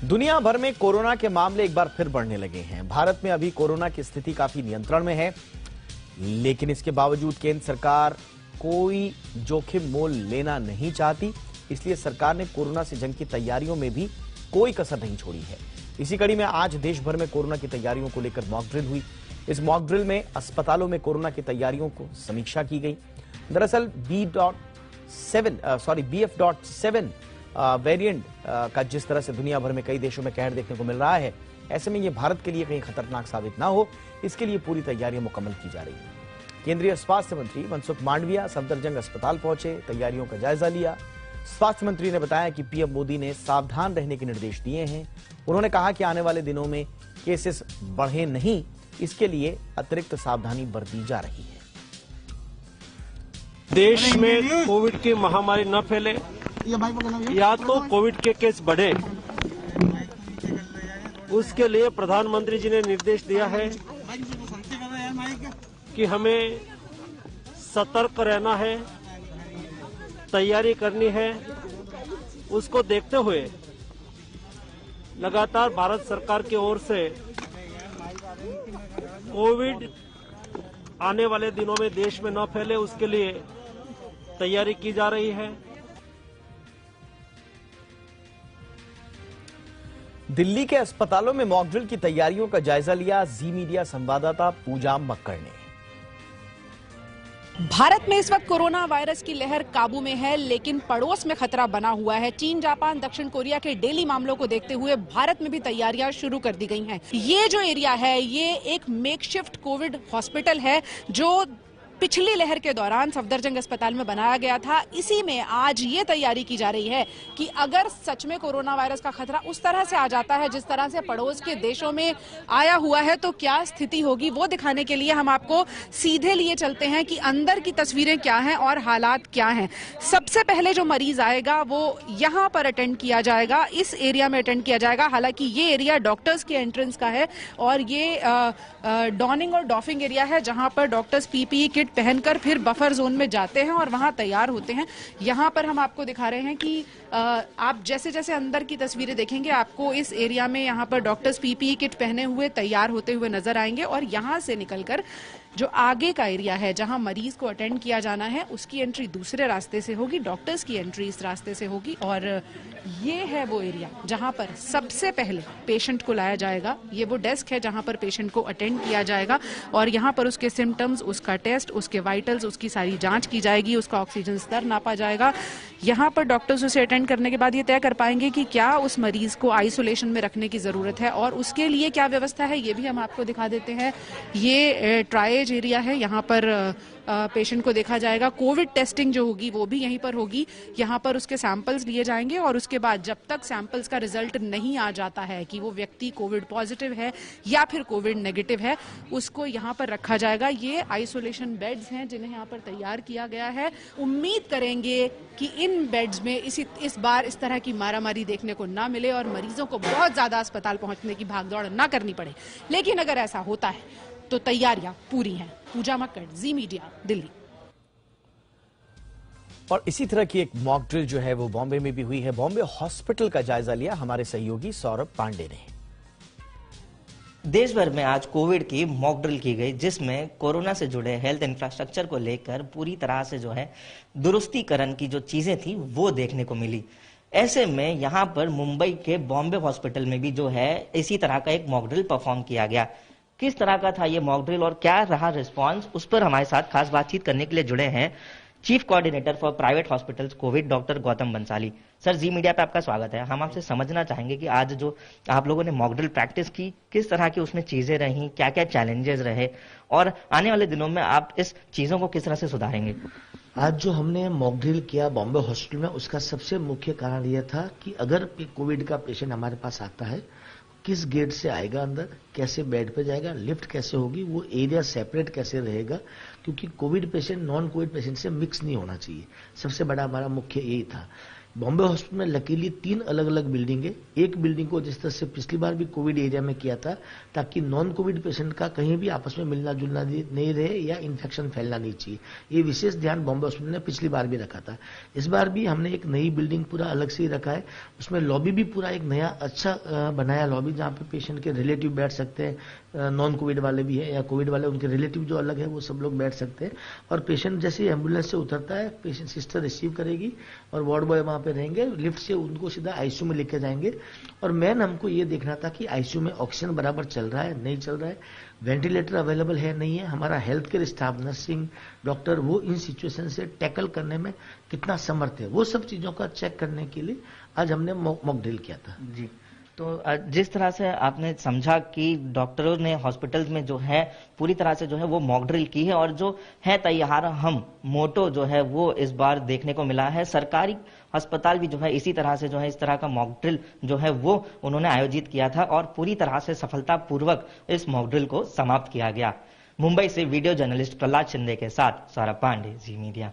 दुनिया भर में कोरोना के मामले एक बार फिर बढ़ने लगे हैं। भारत में अभी कोरोना की स्थिति काफी नियंत्रण में है, लेकिन इसके बावजूद केंद्र सरकार कोई जोखिम मोल लेना नहीं चाहती। इसलिए सरकार ने कोरोना से जंग की तैयारियों में भी कोई कसर नहीं छोड़ी है। इसी कड़ी में आज देश भर में कोरोना की तैयारियों को लेकर मॉक ड्रिल हुई। इस मॉक ड्रिल में अस्पतालों में कोरोना की तैयारियों को समीक्षा की गई। दरअसल BF.7 वेरिएंट का जिस तरह से दुनिया भर में कई देशों में कहर देखने को मिल रहा है, ऐसे में ये भारत के लिए कहीं खतरनाक साबित ना हो, इसके लिए पूरी तैयारियां मुकम्मल की जा रही है। केंद्रीय स्वास्थ्य मंत्री मनसुख मांडविया सफदरजंग अस्पताल पहुंचे, तैयारियों का जायजा लिया। स्वास्थ्य मंत्री ने बताया कि पीएम मोदी ने सावधान रहने के निर्देश दिए हैं। उन्होंने कहा कि आने वाले दिनों में केसेस बढ़े नहीं, इसके लिए अतिरिक्त सावधानी बरती जा रही है। देश में कोविड की महामारी न फैले या तो कोविड के केस बढ़े, उसके लिए प्रधानमंत्री जी ने निर्देश दिया है कि हमें सतर्क रहना है, तैयारी करनी है। उसको देखते हुए लगातार भारत सरकार की ओर से कोविड आने वाले दिनों में देश में न फैले, उसके लिए तैयारी की जा रही है। दिल्ली के अस्पतालों में मॉक ड्रिल की तैयारियों का जायजा लिया जी मीडिया संवाददाता पूजा मक्कड़ ने। भारत में इस वक्त कोरोना वायरस की लहर काबू में है, लेकिन पड़ोस में खतरा बना हुआ है। चीन, जापान, दक्षिण कोरिया के डेली मामलों को देखते हुए भारत में भी तैयारियां शुरू कर दी गई हैं। ये जो एरिया है, ये एक मेकशिफ्ट कोविड हॉस्पिटल है जो पिछली लहर के दौरान सफदरजंग अस्पताल में बनाया गया था। इसी में आज ये तैयारी की जा रही है कि अगर सच में कोरोना वायरस का खतरा उस तरह से आ जाता है जिस तरह से पड़ोस के देशों में आया हुआ है, तो क्या स्थिति होगी, वो दिखाने के लिए हम आपको सीधे लिए चलते हैं कि अंदर की तस्वीरें क्या हैं और हालात क्या हैं। सबसे पहले जो मरीज आएगा वो यहाँ पर अटेंड किया जाएगा, इस एरिया में अटेंड किया जाएगा। हालांकि ये एरिया डॉक्टर्स के एंट्रेंस का है और ये डॉनिंग और डॉफिंग एरिया है, जहां पर डॉक्टर्स पीपीई किट पहनकर फिर बफर जोन में जाते हैं और वहां तैयार होते हैं। यहां पर हम आपको दिखा रहे हैं कि आप जैसे जैसे अंदर की तस्वीरें देखेंगे, आपको इस एरिया में यहां पर डॉक्टर्स पीपीई किट पहने हुए तैयार होते हुए नजर आएंगे और यहां से निकलकर जो आगे का एरिया है जहां मरीज को अटेंड किया जाना है, उसकी एंट्री दूसरे रास्ते से होगी, डॉक्टर्स की एंट्री इस रास्ते से होगी। और ये है वो एरिया जहां पर सबसे पहले पेशेंट को लाया जाएगा। ये वो डेस्क है जहां पर पेशेंट को अटेंड किया जाएगा और यहां पर उसके सिम्टम्स, उसका टेस्ट, उसके वाइटल्स, उसकी सारी जांच की जाएगी, उसका ऑक्सीजन स्तर नापा जाएगा। यहां पर डॉक्टर्स उसे अटेंड करने के बाद ये तय कर पाएंगे कि क्या उस मरीज को आइसोलेशन में रखने की जरूरत है और उसके लिए क्या व्यवस्था है, ये भी हम आपको दिखा देते हैं। ये ट्रायेज एरिया है, यहाँ पर पेशेंट को देखा जाएगा। कोविड टेस्टिंग जो होगी वो भी यहीं पर होगी। यहाँ पर उसके सैंपल्स लिए जाएंगे और उसके बाद जब तक सैंपल्स का रिजल्ट नहीं आ जाता है कि वो व्यक्ति कोविड पॉजिटिव है या फिर कोविड नेगेटिव है, उसको यहाँ पर रखा जाएगा। ये आइसोलेशन बेड्स हैं जिन्हें यहाँ पर तैयार किया गया है। उम्मीद करेंगे कि इन बेड्स में इस बार इस तरह की मारामारी देखने को ना मिले और मरीजों को बहुत ज्यादा अस्पताल पहुंचने की भागदौड़ ना करनी पड़े। लेकिन अगर ऐसा होता है तो तैयारियां पूरी हैं। पूजा मक्कड़, जी मीडिया, दिल्ली। और इसी तरह की एक मॉक ड्रिल जो है वो बॉम्बे में भी हुई है। बॉम्बे हॉस्पिटल का जायजा लिया हमारे सहयोगी सौरभ पांडे ने। देश भर में आज कोविड की मॉक ड्रिल की गई, जिसमें कोरोना से जुड़े हेल्थ इंफ्रास्ट्रक्चर को लेकर पूरी तरह से जो है दुरुस्तीकरण की जो चीजें थी वो देखने को मिली। ऐसे में यहाँ पर मुंबई के बॉम्बे हॉस्पिटल में भी जो है इसी तरह का एक मॉक ड्रिल परफॉर्म किया गया। किस तरह का था ये मॉक ड्रिल और क्या रहा रिस्पांस, उस पर हमारे साथ खास बातचीत करने के लिए जुड़े हैं chief coordinator for private hospitals covid doctor Gautam Bansali. Sir, Zee media पे आपका स्वागत है। हम आपसे समझना चाहेंगे कि आज जो आप लोगों ने मॉक ड्रिल प्रैक्टिस की, किस तरह की उसमें चीजें रही, क्या क्या चैलेंजेस रहे और आने वाले दिनों में आप इस चीजों को किस तरह से सुधारेंगे। आज जो हमने मॉक ड्रिल किया बॉम्बे हॉस्पिटल में, उसका सबसे मुख्य कारण यह था कि अगर कोविड का पेशेंट हमारे पास आता है, किस गेट से आएगा अंदर, कैसे बेड पे जाएगा, लिफ्ट कैसे होगी, वो एरिया सेपरेट कैसे रहेगा, क्योंकि Covid patient non Covid patient से मिक्स नहीं होना चाहिए। सबसे बड़ा हमारा मुख्य यही था। बॉम्बे हॉस्पिटल में लकीली 3 अलग अलग बिल्डिंग है। एक बिल्डिंग को जिस तरह से पिछली बार भी कोविड एरिया में किया था, ताकि नॉन कोविड पेशेंट का कहीं भी आपस में मिलना जुलना नहीं रहे या इन्फेक्शन फैलना नहीं चाहिए। ये विशेष ध्यान बॉम्बे हॉस्पिटल ने पिछली बार भी रखा था। इस बार भी हमने एक नई बिल्डिंग पूरा अलग से ही रखा है। उसमें लॉबी भी पूरा एक नया अच्छा बनाया लॉबी, जहाँ पे पेशेंट के रिलेटिव बैठ सकते हैं, नॉन कोविड वाले भी है या कोविड वाले, उनके रिलेटिव जो अलग है वो सब लोग बैठ सकते हैं। और पेशेंट जैसे एम्बुलेंस से उतरता है, पेशेंट सिस्टर रिसीव करेगी और वार्ड बॉय वहां पे रहेंगे, लिफ्ट से उनको सीधा आईसीयू में लेके जाएंगे। और मेन हमको ये देखना था कि आईसीयू में ऑक्सीजन बराबर चल रहा है नहीं चल रहा है, वेंटिलेटर अवेलेबल है नहीं है, हमारा health care staff, nursing, doctor वो इन सिचुएशन से टैकल करने में कितना समर्थ है, वो सब चीजों का चेक करने के लिए आज हमने मॉक ड्रिल किया था। जी, तो जिस तरह से आपने समझा कि डॉक्टरों ने हॉस्पिटल्स में जो है पूरी तरह से जो है वो मॉक ड्रिल की है, और जो है तैयार हम मोटो जो है वो इस बार देखने को मिला है। सरकारी अस्पताल भी जो है इसी तरह से जो है इस तरह का मॉक ड्रिल जो है वो उन्होंने आयोजित किया था और पूरी तरह से सफलतापूर्वक इस मॉक ड्रिल को समाप्त किया गया। मुंबई से वीडियो जर्नलिस्ट प्रहलाद शिंदे के साथ सौरभ पांडे, जी मीडिया।